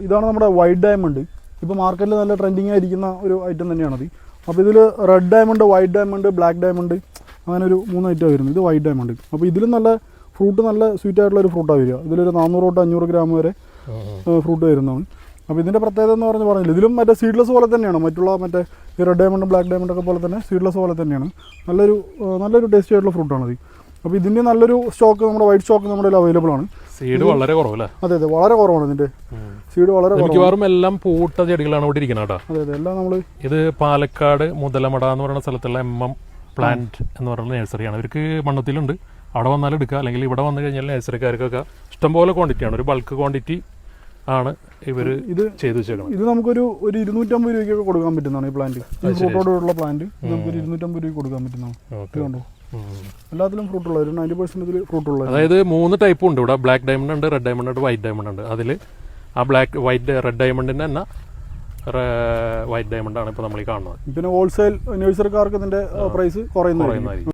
ഇതാണ് നമ്മുടെ white diamond. ഇപ്പോൾ മാർക്കറ്റിൽ നല്ല ട്രെൻഡിങ് ആയിരിക്കുന്ന ഒരു ഐറ്റം തന്നെയാണത്. അപ്പോൾ ഇതിൽ red diamond, white diamond, black diamond അങ്ങനെ ഒരു 3 ഐറ്റം വരുന്നത്. ഇത് വൈറ്റ് ഡയമണ്ട്. അപ്പോൾ ഇതിലും നല്ല ഫ്രൂട്ട്, നല്ല സ്വീറ്റ് ആയിട്ടുള്ള ഒരു ഫ്രൂട്ടാണ് വരിക. ഇതിലൊരു 400 തൊട്ട് 500 ഗ്രാം വരെ ഫ്രൂട്ട് വരുന്നതാണ്. അപ്പോൾ ഇതിൻ്റെ പ്രത്യേകത എന്ന് പറഞ്ഞില്ല, ഇതിലും മറ്റേ സീഡ്ലെസ് പോലെ തന്നെയാണ്. മറ്റേ ഈ റെഡ് ഡയമണ്ടും ബ്ലാക്ക് ഡയമണ്ടൊക്കെ പോലെ തന്നെ സീഡ്ലെസ് പോലെ തന്നെയാണ്. നല്ലൊരു ടേസ്റ്റി ആയിട്ടുള്ള ഫ്രൂട്ടാണത്. അപ്പോൾ ഇതിൻ്റെ നല്ലൊരു സ്റ്റോക്ക്, നമ്മുടെ വൈറ്റ് സ്റ്റോക്ക് നമ്മുടെ അവൈലബിൾ ആണ്. സീഡ് വളരെ കുറവല്ലേ? അതെ, വളരെ കുറവാണ് ഇതിൻ്റെ സീഡ്, വളരെ മിക്കവാറും എല്ലാം പൂട്ട ചെടികളാണ് ഇവിടെ ഇരിക്കുന്നത് കേട്ടോ. അതെ, എല്ലാം നമ്മൾ ഇത് പാലക്കാട് മുതലമട എന്ന് പറയുന്ന സ്ഥലത്തുള്ള പ്ലാന്റ് എന്ന് പറയുന്ന നഴ്സറിയാണ്. ഇവർക്ക് മണ്ണത്തിലുണ്ട്, അവിടെ വന്നാൽ എടുക്കുക, അല്ലെങ്കിൽ ഇവിടെ വന്നു കഴിഞ്ഞാൽ നഴ്സറിക്കാർക്കൊക്കെ ഇഷ്ടംപോലെ ക്വാണ്ടിറ്റിയാണ്, ഒരു ബൾക്ക് ക്വാണ്ടിറ്റി ആണ് ഇവർ ഇത് ചെയ്തു വെച്ചേക്കുന്നത്. ഇത് നമുക്കൊരു 250 രൂപയ്ക്കൊക്കെ കൊടുക്കാൻ പറ്റുന്നതാണ് ഈ പ്ലാന്റ്. ഈ ഫ്രൂട്ടോടുള്ള പ്ലാന്റ് നമുക്കൊരു 250 രൂപയ്ക്ക് കൊടുക്കാൻ പറ്റുന്നതാണ്. എല്ലാത്തിലും ഫ്രൂട്ട് ഉള്ളത്, ഒരു 90% ഇതിൽ ഫ്രൂട്ട് ഉള്ളത്. അതായത് 3 ടൈപ്പ് ഉണ്ട് ഇവിടെ. ബ്ലാക്ക് ഡയമണ്ട് ഉണ്ട്, റെഡ് ഡയമണ്ട് ഉണ്ട്, വൈറ്റ് ഡയമണ്ട് ഉണ്ട്. അതിൽ ആ റെഡ് ഡയമണ്ടിന്റെ തന്നെ വൈറ്റ് ഡയമണ്ട് ആണ് ഇപ്പോൾ നമ്മൾ ഈ കാണുന്നത്. പിന്നെ ഹോൾസെയിൽ നഴ്സറിക്കാർക്ക് ഇതിന്റെ പ്രൈസ് കുറയുന്നതായിരിക്കും.